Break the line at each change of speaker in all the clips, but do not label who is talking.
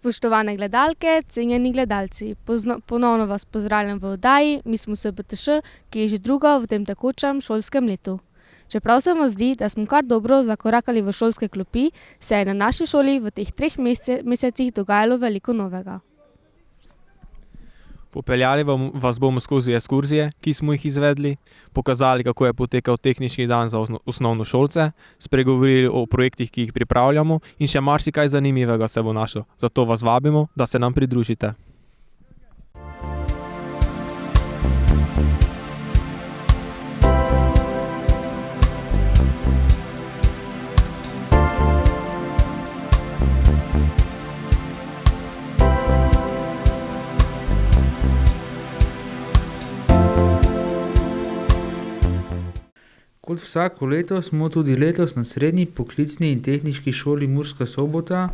Spoštovane gledalke, cenjeni gledalci, ponovno vas pozdravljam v oddaji Mi smo SBTŠ, ki je že druga v tem tekočem šolskem letu. Čeprav se vam zdi, da smo kar dobro zakorakali v šolske klopi, se je na naši šoli v teh 3 mesecih dogajalo veliko novega.
Popeljali vas bomo skozi ekskurzije, ki smo jih izvedli, pokazali, kako je potekal tehnični dan za osnovnošolce, spregovorili o projektih, ki jih pripravljamo in še marsikaj zanimivega se bo našlo. Zato vas vabimo, da se nam pridružite.
Kot vsako leto smo tudi letos na Srednji poklicni in tehniški šoli Murska Sobota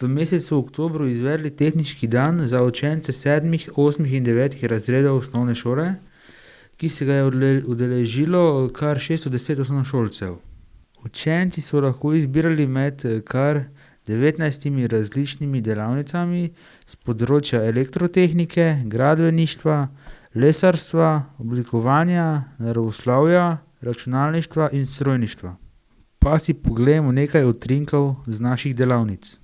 v mesecu oktobru izvedli tehnični dan za učence 7., 8. in 9. razredov osnovne šole, ki se ga je udeležilo kar 610 osnovnošolcev. Učenci so lahko izbirali med kar 19 različnimi delavnicami s področja elektrotehnike, gradbeništva, lesarstva, oblikovanja, naravoslovja, računalništva in strojništva. Pa si poglejmo nekaj utrinkov z naših delavnic.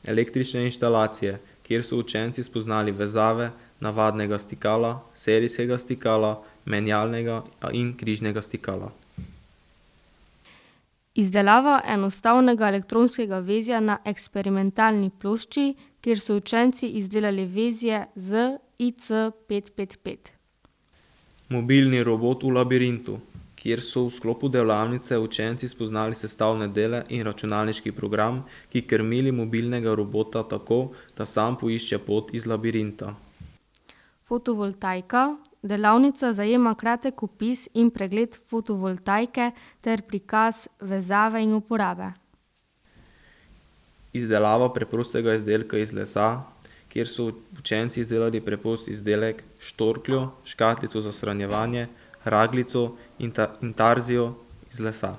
Električne inštalacije, kjer so učenci spoznali vezave navadnega stikala, serijskega stikala, menjalnega in križnega stikala.
Izdelava enostavnega elektronskega vezja na eksperimentalni plošči, kjer so učenci izdelali vezje z IC555.
Mobilni robot v labirintu, kjer so v sklopu delavnice učenci spoznali sestavne dele in računalniški program, ki krmili mobilnega robota tako, da sam poišče pot iz labirinta.
Fotovoltaika. Delavnica zajema kratek opis in pregled fotovoltaike ter prikaz vezave in uporabe.
Izdelava preprostega izdelka iz lesa, kjer so učenci izdelali preprost izdelek, štorkljo, škatlico za shranjevanje, raglico in tarzijo iz lesa.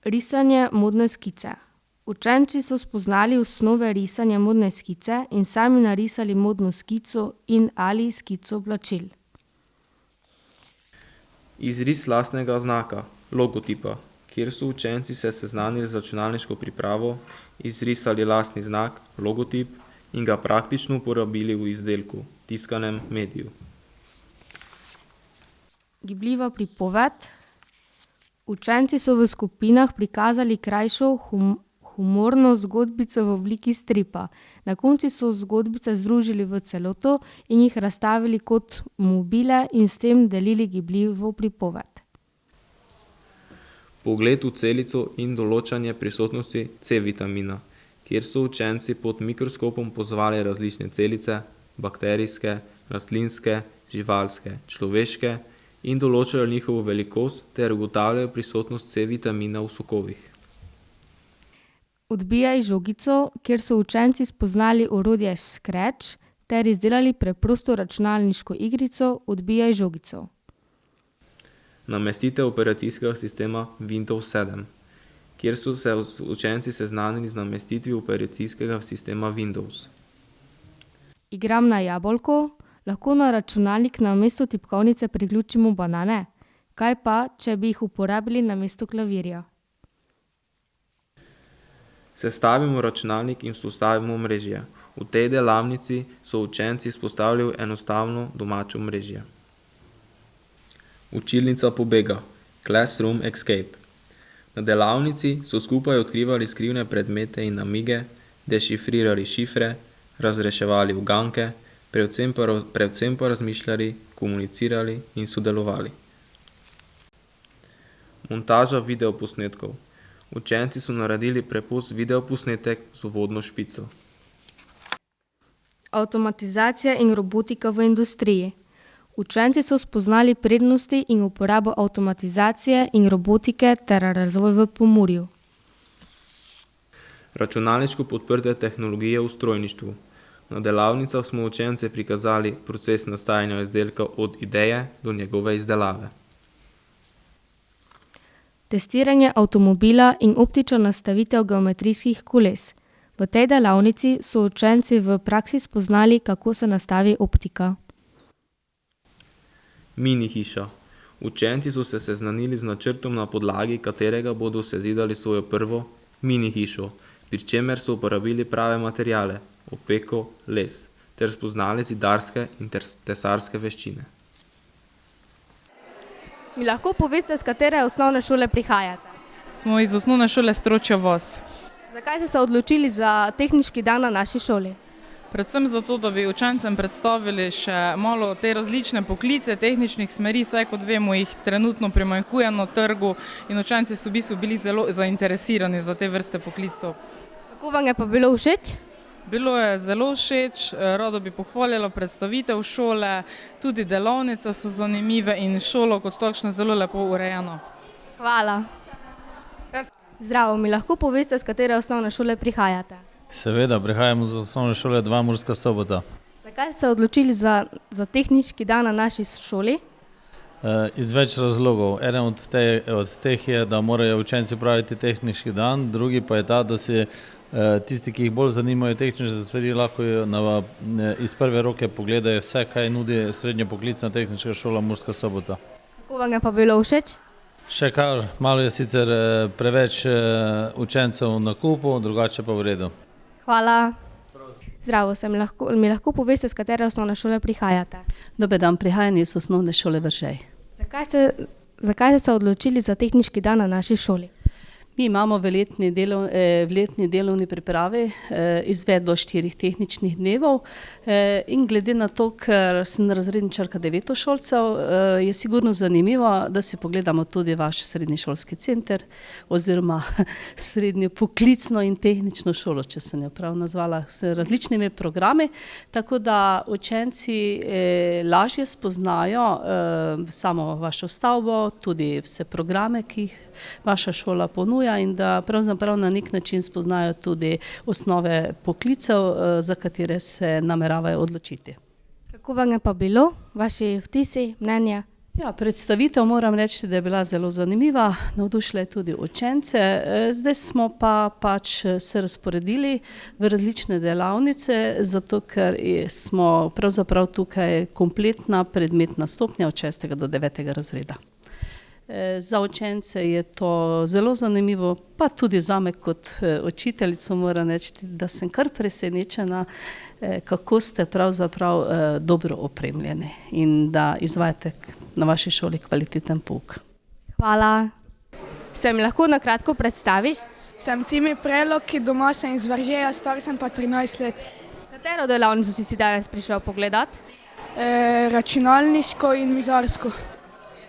Risanje modne skice. Učenci so spoznali osnove risanja modne skice in sami narisali modno skico in ali skico oblačil.
Izris lastnega znaka, logotipa, kjer so učenci se seznanili z računalniško pripravo, izrisali lastni znak, logotip in ga praktično uporabili v izdelku, tiskanem mediju.
Gibljiva pripoved. Učenci so v skupinah prikazali krajšo humorno zgodbico v obliki stripa. Na koncu so zgodbice združili v celoto in jih razstavili kot mobile in s tem delili gibljivo pripoved.
Pogled v celico in določanje prisotnosti C-vitamina, kjer so učenci pod mikroskopom pozvali različne celice, bakterijske, rastlinske, živalske, človeške in določali njihovo velikost ter ugotavljali prisotnost C-vitamina v sokovih.
Odbijaj žogico, kjer so učenci spoznali orodje Scratch ter izdelali preprosto računalniško igrico Odbijaj žogico.
Namestitev operacijskega sistema Windows 7, kjer so se učenci seznanili z namestitvijo operacijskega sistema Windows.
Igram na jabolko. Lahko na računalnik namesto tipkovnice priključimo banane. Kaj pa, če bi jih uporabili namesto klavirja?
Sestavimo računalnik in vzpostavimo omrežje. V tej delavnici so učenci vzpostavili enostavno domačo omrežje. Učilnica pobega, Classroom Escape. Na delavnici so skupaj odkrivali skrivne predmete in namige, dešifrirali šifre, razreševali uganke, predvsem pa razmišljali, komunicirali in sodelovali. Montaža videoposnetkov. Učenci so naredili preprost videoposnetek z uvodno špico.
Avtomatizacija in robotika v industriji. Učenci so spoznali prednosti in uporabo avtomatizacije in robotike ter razvoj v Pomurju.
Računalniško podprte tehnologije v strojništvu. Na delavnicah smo učence prikazali proces nastajanja izdelka od ideje do njegove izdelave.
Testiranje avtomobila in optično nastavitev geometrijskih koles. V tej delavnici so učenci v praksi spoznali, kako se nastavi optika.
Mini hiša. Učenci so se seznanili z načrtom, na podlagi katerega bodo sezidali svojo prvo mini hišo, pri čemer so uporabili prave materiale, opeko, les, ter spoznali zidarske in tesarske veščine.
Mi lahko poveste, z katere osnovne šole prihajate?
Smo iz osnovne šole Stročja Vas.
Zakaj ste se odločili za tehniški dan na naši šoli?
Predvsem zato, da bi učencem predstavili še malo te različne poklice tehničnih smeri, saj kot vemo jih trenutno primanjkuje na trgu in učenci so v bistvu bili zelo zainteresirani za te vrste poklicov.
Kako vam je pa bilo všeč?
Bilo je zelo všeč, rado bi pohvalila predstavitev šole, tudi delavnice so zanimive in šolo kot takšno zelo lepo urejeno.
Hvala. Zdravo, mi lahko poveste, z katere osnovne šole prihajate?
Seveda, prihajamo z osnovne šole 2 Murska Sobota.
Zakaj ste se odločili za tehnički dan na naši šoli?
Iz več razlogov. Eden od teh je, da morajo učenci opraviti tehnički dan, drugi pa je ta, da si tisti, ki jih bolj zanimajo tehnične stvari, lahko iz prve roke pogledajo vse, kaj nudi srednja poklicna tehnična šola Murska Sobota.
Kako vam je pa bilo všeč?
Še kar, malo je sicer preveč učencev na kupu, drugače pa v redu.
Hvala. Zdravo, mi lahko poveste, z katere osnovne šole prihajate?
Dober dan, prihajam iz osnovne šole Veržej.
Zakaj ste se odločili za tehnički dan na naši šoli?
Mi imamo v letni delovni pripravi izvedbo 4 tehničnih dnevov in glede na to, ker sem razredničarka 9-šolcev, je sigurno zanimivo, da si pogledamo tudi vaš srednješolski center oziroma srednjo poklicno in tehnično šolo, če sem jo prav nazvala, s različnimi programi, tako da učenci lažje spoznajo samo vašo stavbo, tudi vse programe, ki jih vaša šola ponuja in da pravzaprav na nek način spoznajo tudi osnove poklicev, za katere se nameravajo odločiti.
Kako vam je pa bilo, vaši vtisi, mnenja?
Ja, predstavitev moram reči, da je bila zelo zanimiva, navdušila je tudi učence. Zdaj smo pa pač se razporedili v različne delavnice, zato ker smo pravzaprav tukaj kompletna predmetna stopnja od 6. do 9. razreda. Za učence je to zelo zanimivo, pa tudi zame kot učiteljico moram reči, da sem kar presenečena, kako ste pravzaprav dobro opremljeni in da izvajate na vaši šoli kvaliteten pouk.
Hvala. Se mi lahko na kratko predstaviš?
Sem Timi Prelog, ki doma sem iz Veržeja, star sem pa 13 let.
Katero delavnico si danes prišel pogledat?
Računalniško in mizarsko.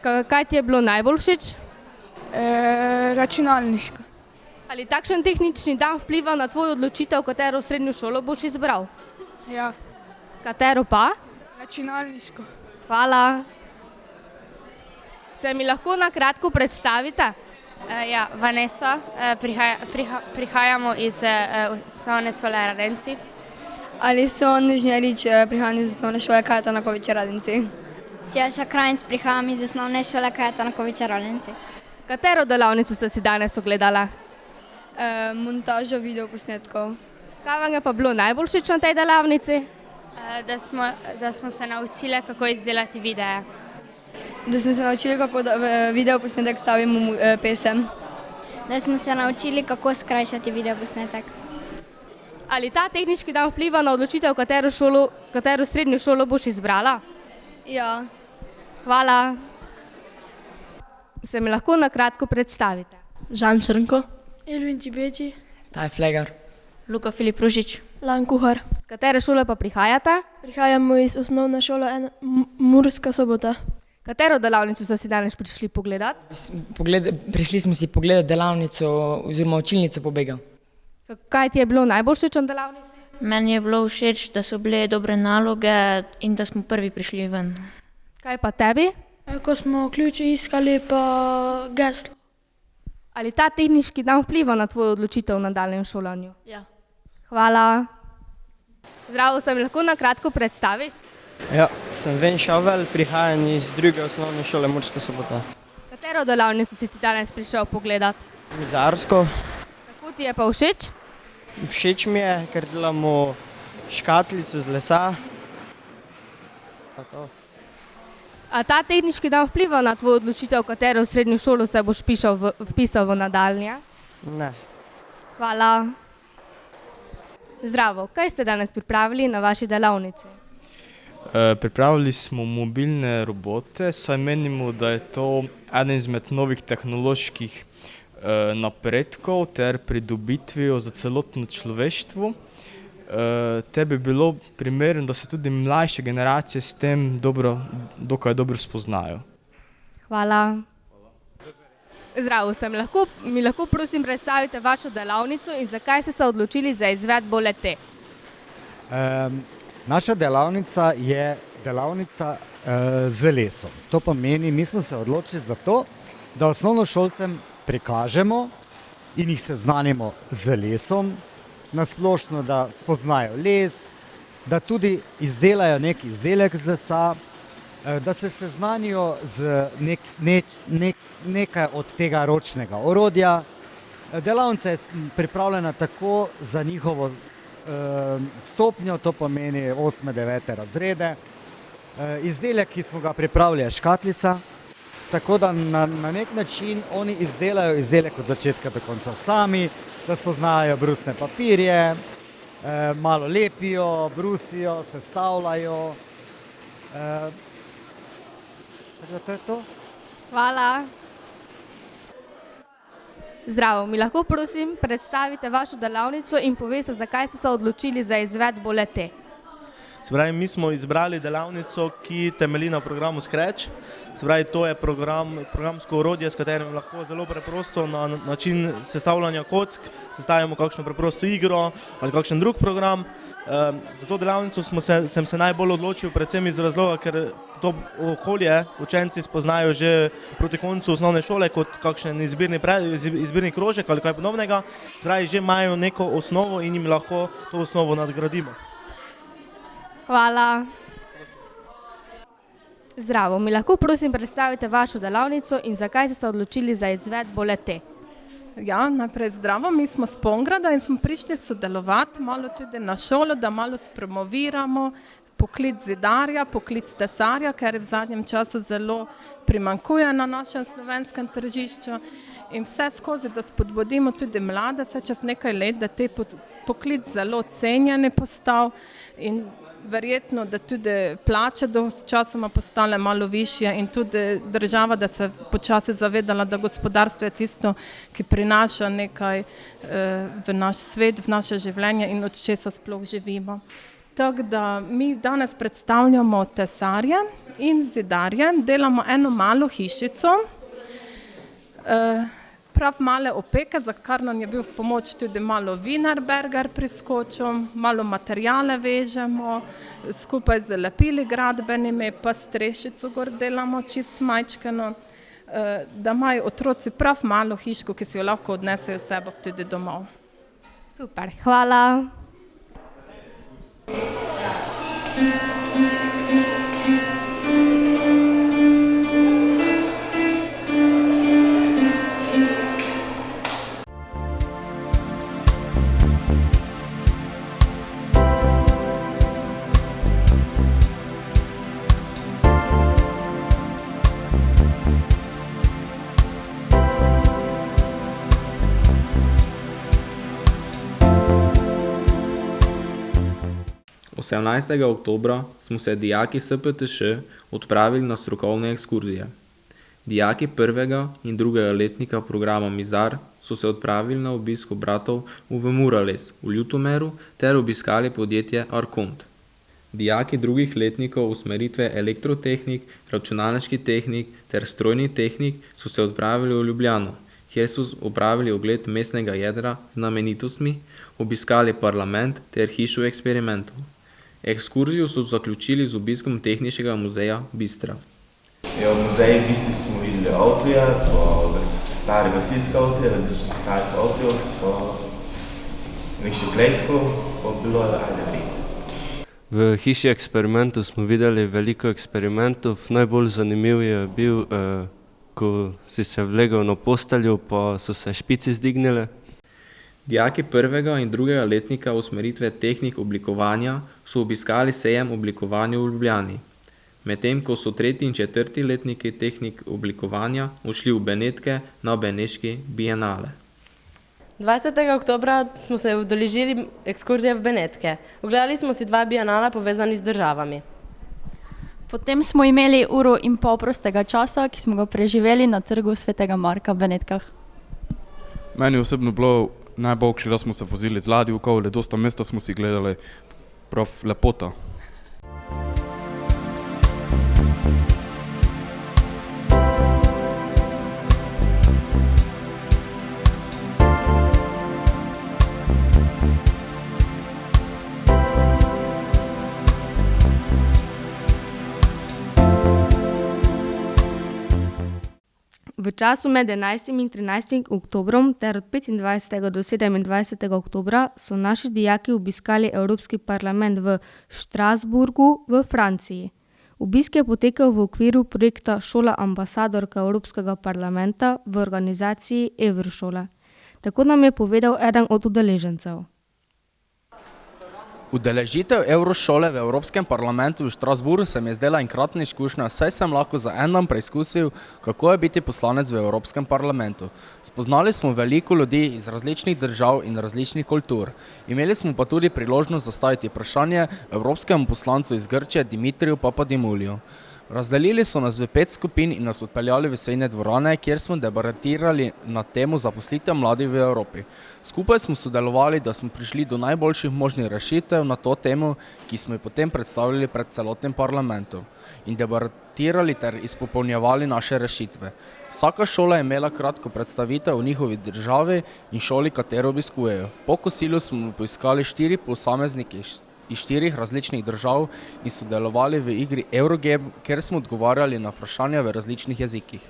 Kaj ti je bilo najbolj všeč?
Računalniško.
Ali takšen tehnični dan vpliva na tvojo odločitev, katero srednjo šolo boš izbral?
Ja.
Katero pa?
Računalniško.
Hvala. Se mi lahko na kratko predstavite?
Ja, Vanessa, prihajamo iz osnovne šole Radenci.
Alison Žnjerič, prihajam iz osnovne šole Kajeta Nakoviča Radenci.
Tjaša Krajnc, prihajam iz osnovne šole Kajeta Nakoviča Radenci.
Katero delavnico ste si danes ogledala?
Montažo videoposnetkov.
Kaj vam je pa bilo najbolj všeč na tej delavnici?
Da smo se naučili, kako izdelati videe.
Da smo se naučili, kako v videoposnetek stavimo pesem.
Da smo se naučili, kako skrajšati videoposnetek.
Ali ta tehnički dan vpliva na odločitev, katero srednjo šolo boš izbrala?
Ja.
Hvala. Se mi lahko na kratko predstavite?
Žan Črnko.
Elvin Čibeči.
Taj Flegar.
Luka Filip Ružič.
Lan Kuhar.
Z katere šole pa prihajate?
Prihajamo iz osnovne šole Murska Sobota.
Katero delavnico ste si danes prišli pogledat?
Prišli smo si pogledati delavnico oziroma učilnico pobega.
Kaj ti je bilo najbolj všeč na delavnici?
Meni je bilo všeč, da so bile dobre naloge in da smo prvi prišli ven.
Kaj pa tebi?
Ko smo ključe iskali, pa geslo.
Ali ta tehniški dan vpliva na tvojo odločitev v nadaljnjem šolanju?
Ja.
Hvala. Zdravo, se mi lahko na kratko predstaviš?
Ja, sem Ven Šavel, prihajam iz druge osnovne šole Murska Sobota.
Katero delavnico si danes prišel pogledat?
Mizarsko.
Kako ti je pa všeč?
Všeč mi je, ker delamo škatlico z lesa. Pa to.
A ta tehniški dan vpliva na tvojo odločitev, v katero srednjo šolo se boš vpisal v nadaljnje?
Ne.
Hvala. Zdravo, kaj ste danes pripravili na vaši delavnici?
Pripravili smo mobilne robote, saj menimo, da je to eden izmed novih tehnoloških napredkov ter pridobitvijo za celotno človeštvo. Te bi bilo primerno, da se tudi mlajše generacije s tem dokaj dobro spoznajo.
Hvala. Zdravo, mi lahko prosim predstavite vašo delavnico in zakaj ste se odločili za izvedbo le-te?
Naša delavnica je delavnica z lesom. To pomeni, mi smo se odločili za to, da osnovnošolcem prikažemo in jih seznanimo z lesom, nasplošno, da spoznajo les, da tudi izdelajo neki izdelek z lesa, da se seznanijo z nekaj od tega ročnega orodja. Delavnica je pripravljena tako za njihovo stopnjo, to pomeni 8. 9. razrede. Izdelek, ki smo ga pripravili, je škatlica, tako da na nek način oni izdelajo izdelek od začetka do konca sami, da spoznajo brusne papirje, malo lepijo, brusijo, sestavljajo. Tako da to je to.
Hvala. Zdravo, mi lahko prosim predstavite vašo delavnico in poveste, zakaj ste se odločili za izvedbo le-te?
Se pravi, mi smo izbrali delavnico, ki temelji na programu Scratch. Se pravi, to je programsko orodje, s katerim lahko zelo preprosto na način sestavljanja kock sestavimo kakšno preprosto igro ali kakšen drug program. Za to delavnico sem se najbolj odločil predvsem iz razloga, ker to okolje učenci spoznajo že proti koncu osnovne šole kot kakšen izbirni krožek ali kaj podobnega. Se pravi, že imajo neko osnovo in jim lahko to osnovo nadgradimo.
Hvala. Zdravo, mi lahko prosim predstavite vašo delavnico in zakaj ste se odločili za izvedbo le-te?
Ja, najprej zdravo, mi smo s Pongrada in smo prišli sodelovati malo tudi na šolo, da malo spromoviramo poklic zidarja, poklic tesarja, ker v zadnjem času zelo primanjkuje na našem slovenskem tržišču in vse skozi, da spodbudimo tudi mlade, se čez nekaj let, da te poklic zelo cenjeni postal in verjetno, da tudi plače do časoma postale malo višje in tudi država, da se počasi zavedala, da gospodarstvo je tisto, ki prinaša nekaj v naš svet, v naše življenje in od česa sploh živimo. Tako da mi danes predstavljamo tesarje in zidarje, delamo eno malo hišico, prav male opeke, za kar nam je bil v pomoč tudi malo Wienerberger priskočil, malo materijale vežemo, skupaj z lepili gradbenimi, pa strešico gor delamo čist majčkeno, da imajo otroci prav malo hiško, ki si jo lahko odnesejo s sabo tudi domov.
Super, hvala.
Osemnajstega oktobra smo se dijaki SPTŠ odpravili na strokovne ekskurzije. Dijaki prvega in drugega letnika programa Mizar so se odpravili na obisk bratov Uwe Murales v Ljutomeru ter obiskali podjetje Arkont. Dijaki drugih letnikov usmeritve elektrotehnik, računalniški tehnik ter strojni tehnik so se odpravili v Ljubljano, kjer so opravili ogled mestnega jedra z znamenitostmi, obiskali parlament ter hišo eksperimentov. Ekskurzijo so zaključili z obiskom Tehničnega muzeja Bistra.
Ja, v muzeji v bistvu smo videli avtoje, pa stare gasilske avtoje, različnih starih avtojev, pa nekaj kletkov, pa bilo ajde.
V hiši eksperimentov smo videli veliko eksperimentov. Najbolj zanimiv je bil, ko si se vlegal na posteljo, pa so se špici zdignile.
Dijaki prvega in drugega letnika usmeritve tehnik oblikovanja so obiskali sejem oblikovanja v Ljubljani. Medtem ko so tretji in četrti letniki tehnik oblikovanja odšli v Benetke na Beneški bienale.
20. oktobra smo se udeležili ekskurzije v Benetke. Ogledali smo si 2 bienala povezani z državami.
Potem smo imeli uro in pol prostega časa, ki smo ga preživeli na trgu Svetega Marka v Benetkah.
Meni osebno bilo najboljše, da smo se vozili z ladjo okoli, dosta mesta smo si gledali, prav lepota.
V času med 11. in 13. oktobrom ter od 25. do 27. oktobra so naši dijaki obiskali Evropski parlament v Štrasburgu v Franciji. Obisk je potekal v okviru projekta Šola ambasadorka Evropskega parlamenta v organizaciji Evropšola. Tako nam je povedal eden od udeležencev.
Udeležitev Evropšole v Evropskem parlamentu v Štrasburu se mi je zdela enkratna izkušnja, saj sem lahko za en dan preizkusil, kako je biti poslanec v Evropskem parlamentu. Spoznali smo veliko ljudi iz različnih držav in različnih kultur. Imeli smo pa tudi priložnost zastaviti vprašanje evropskemu poslancu iz Grčije Dimitriju Papadimuliju. Razdelili so nas v 5 skupin in nas odpeljali v sejne dvorane, kjer smo debatirali na temo zaposlitev mladih v Evropi. Skupaj smo sodelovali, da smo prišli do najboljših možnih rešitev na to temo, ki smo jo potem predstavili pred celotnim parlamentom in debatirali ter izpopolnjevali naše rešitve. Vsaka šola je imela kratko predstavitev o njihovi državi in šoli, katero obiskujejo. Po kosilu smo poiskali 4 posameznike iz 4 različnih držav in sodelovali v igri Eurogame, kjer smo odgovarjali na vprašanja v različnih jezikih.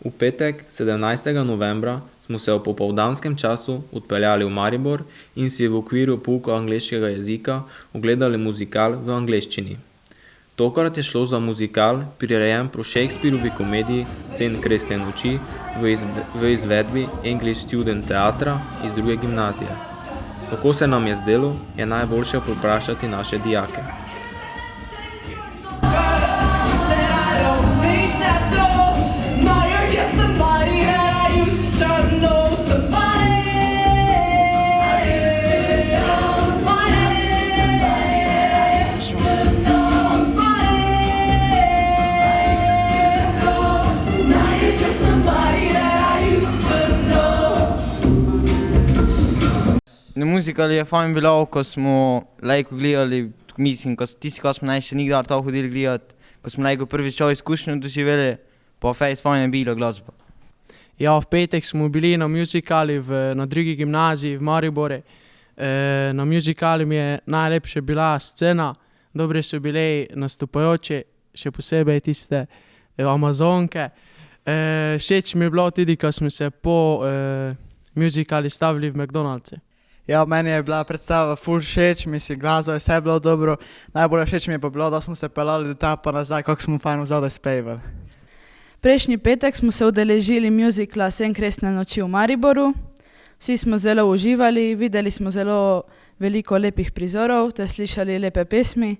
V petek, 17. novembra, smo se v popoldanskem času odpeljali v Maribor in si v okviru pouka angleškega jezika ogledali muzikal v angleščini. Tokrat je šlo za muzikal, prirejen po Shakespearovi komediji Sen kresne noči v izvedbi English Student Teatra iz 2. gimnazije. Kako se nam je zdelo, je najboljše poprašati naše dijake.
Muzikal je fajn bilo, ko smo lejko gledali, mislim, tisti, ko smo še nikdar to hodili gledati, ko smo lejko prvič to izkušnjo doživeli, pa fejs fajn je bilo glasba.
Ja, v petek smo bili na muzikali na 2. gimnaziji v Maribore. Na muzikali mi je najlepše bila scena, dobre so bile nastopajoče, še posebej tiste Amazonke. Všeč mi je bilo tudi, ko smo se po muzikali stavili v McDonald'se.
Ja, meni je bila predstava ful všeč, mislim, glasba je vse bilo dobro. Najbolj všeč mi je pa bilo, da smo se pelali do tam pa nazaj, kako smo fajn vzadaj spevali.
Prejšnji petek smo se udeležili muzikla Sen kresne noči v Mariboru.
Vsi smo zelo uživali, videli smo zelo veliko lepih prizorov, te slišali lepe pesmi.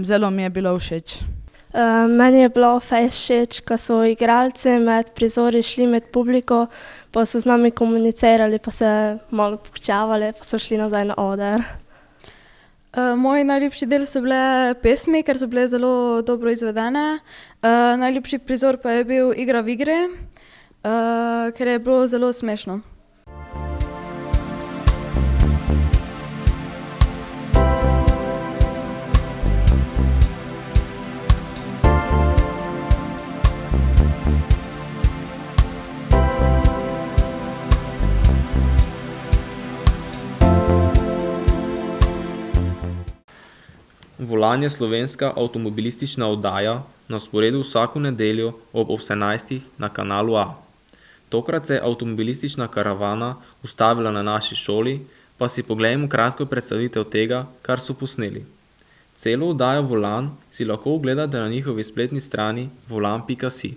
Zelo mi je bilo všeč.
Meni je bilo fejst všeč, ko so igralci med prizori šli med publiko, pa so z nami komunicirali, pa se malo pokčavali, pa so šli nazaj na oder.
Moj najljubši del so bile pesmi, ker so bile zelo dobro izvedene. Najljubši prizor pa je bil igra v igri, ker je bilo zelo smešno.
Volan je slovenska avtomobilistična oddaja na sporedu vsako nedeljo ob 18. na kanalu A. Tokrat se je avtomobilistična karavana ustavila na naši šoli, pa si poglejmo kratko predstavitev tega, kar so posneli. Celo oddajo Volan si lahko ogledate na njihovi spletni strani volan.si.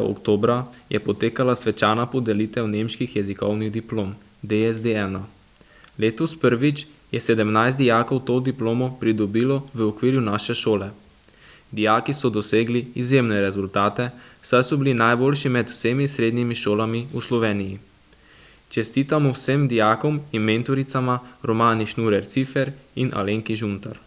Oktobra je potekala svečana podelitev nemških jezikovnih diplom, DSD-1. Letos prvič je 17 dijakov to diplomo pridobilo v okviru naše šole. Dijaki so dosegli izjemne rezultate, saj so bili najboljši med vsemi srednjimi šolami v Sloveniji. Čestitamo vsem dijakom in mentoricama Romani Šnurer-Cifer in Alenki Žuntar.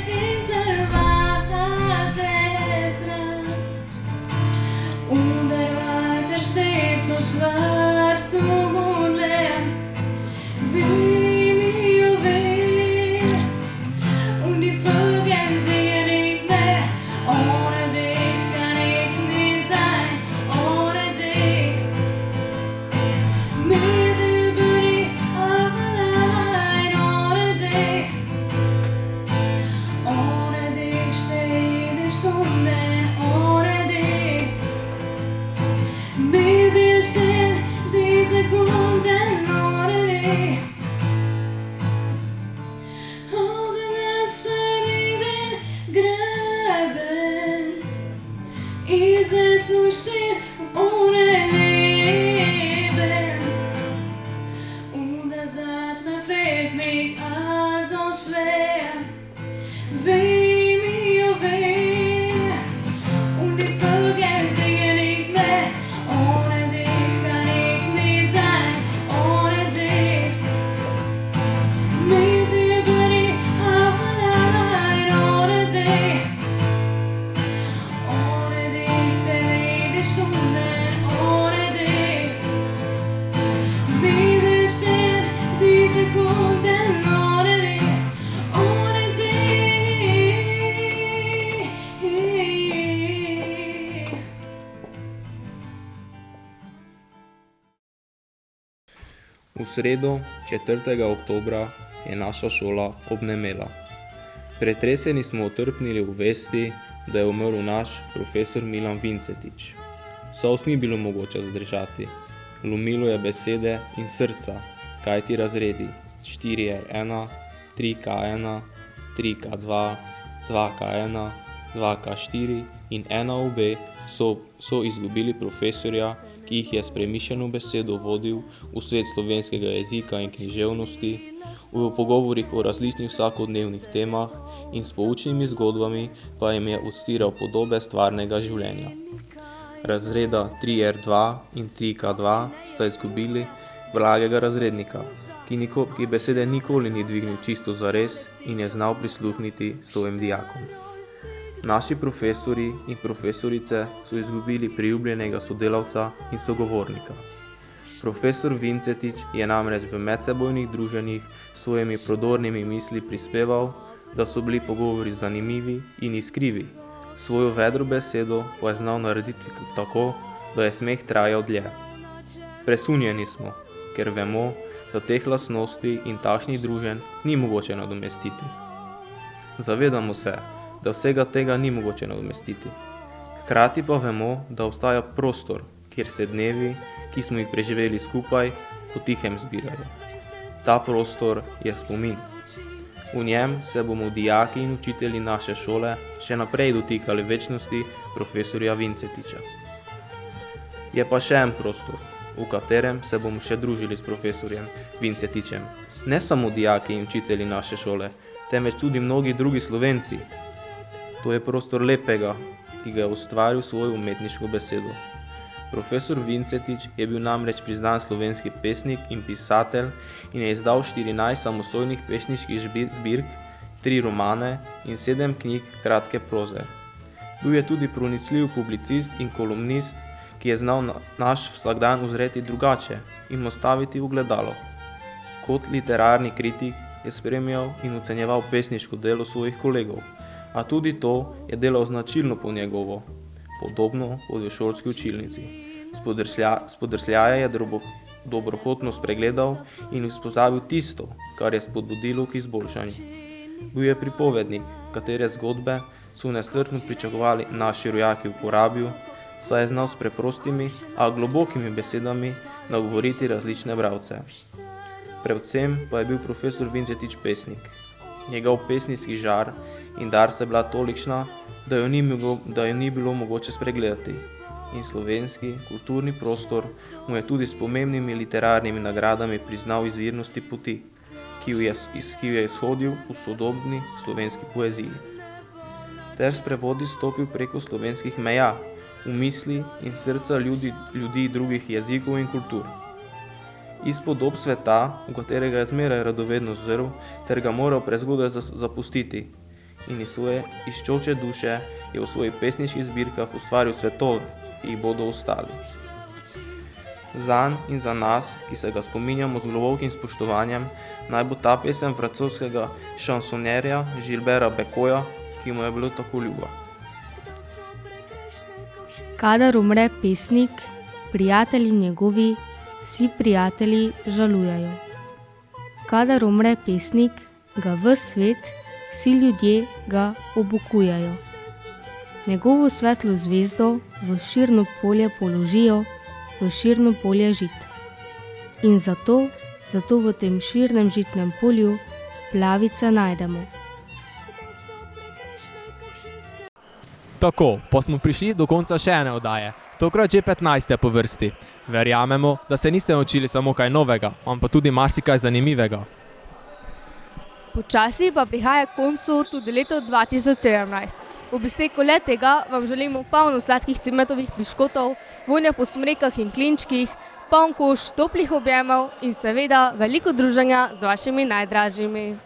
Hinter Wahrheit ist
V sredo, 4. oktobra, je naša šola obnemela. Pretreseni smo utrpnili v vesti, da je umrl naš profesor Milan Vincetič. Solz ni bilo mogoče zdržati. Lomilo je besede in srca, kaj ti razredi 4R1, 3K1, 3K2, 2K1, 2K4 in 1OB so izgubili profesorja, ki jih je s premišljeno besedo vodil v svet slovenskega jezika in književnosti, v pogovorih o različnih vsakodnevnih temah in s poučnimi zgodbami pa jim je odstiral podobe stvarnega življenja. Razreda 3R2 in 3K2 sta izgubili blagega razrednika, ki besede nikoli ni dvignil čisto zares in je znal prisluhniti svojim dijakom. Naši profesori in profesorice so izgubili priljubljenega sodelavca in sogovornika. Profesor Vincetič je namreč v medsebojnih druženjih s svojimi prodornimi misli prispeval, da so bili pogovori zanimivi in iskrivi. Svojo vedro besedo pa je znal narediti tako, da je smeh trajal dlje. Presunjeni smo, ker vemo, da teh lastnosti in takšnih druženj ni mogoče nadomestiti. Zavedamo se, da vsega tega ni mogoče nadomestiti. Hkrati pa vemo, da obstaja prostor, kjer se dnevi, ki smo jih preživeli skupaj, potihem zbirajo. Ta prostor je spomin. V njem se bomo dijaki in učitelji naše šole še naprej dotikali večnosti profesorja Vincetiča. Je pa še en prostor, v katerem se bomo še družili s profesorjem Vincetičem. Ne samo dijaki in učitelji naše šole, temveč tudi mnogi drugi Slovenci. To je prostor lepega, ki ga je ustvaril svojo umetniško besedo. Profesor Vincetič je bil namreč priznan slovenski pesnik in pisatelj in je izdal 14 samostojnih pesniških zbirk, 3 romane in 7 knjig kratke proze. Bil je tudi pronicljiv publicist in kolumnist, ki je znal naš vsakdan uzreti drugače in postaviti v ogledalo. Kot literarni kritik je spremljal in ocenjeval pesniško delo svojih kolegov, a tudi to je delal značilno po njegovo, podobno kot v šolski učilnici. Spodrsljaje je dobrohotno spregledal in vzpostavil tisto, kar je spodbudilo k izboljšanju. Bil je pripovednik, katere zgodbe so nestrpno pričakovali naši rojaki v Porabju, saj je znal s preprostimi, a globokimi besedami nagovoriti različne bralce. Predvsem pa je bil profesor Vincetič pesnik. Njegov pesniški žar in dar se bila tolikšna, da jo ni bilo mogoče spregledati. In slovenski kulturni prostor mu je tudi s pomembnimi literarnimi nagradami priznal izvirnosti poti, ki jo je izhodil v sodobni slovenski poeziji. Ter s prevodi stopil preko slovenskih meja, v misli in srca ljudi drugih jezikov in kultur. Iz podob sveta, v katerega je zmeraj radovedno zrl, ter ga moral prezgodaj zapustiti. In iz svoje iščoče duše je v svojih pesniških zbirkah ustvaril svetove, ki jih bodo ostali. Zanj in za nas, ki se ga spominjamo z globokim spoštovanjem, naj bo ta pesem francoskega šansonjerja Gilberta Becoja, ki mu je bilo tako ljuba.
Kadar umre pesnik, prijatelji njegovi, vsi prijatelji žalujejo. Kadar umre pesnik, ga ves svet, vsi ljudje ga obukujejo. Njegovo svetlo zvezdo v širno polje položijo, v širno polje žit. In zato v tem širnem žitnem polju plavice najdemo.
Tako, pa smo prišli do konca še ene oddaje, tokrat že 15. po vrsti. Verjamemo, da se niste naučili samo kaj novega, ampak tudi marsikaj zanimivega.
Počasi pa prihaja k koncu tudi leto 2017. Ob izteku tega vam želimo polno sladkih cimetovih piškotov, vonja po smrekah in klinčkih, poln koš toplih objemov in seveda veliko druženja z vašimi najdražjimi.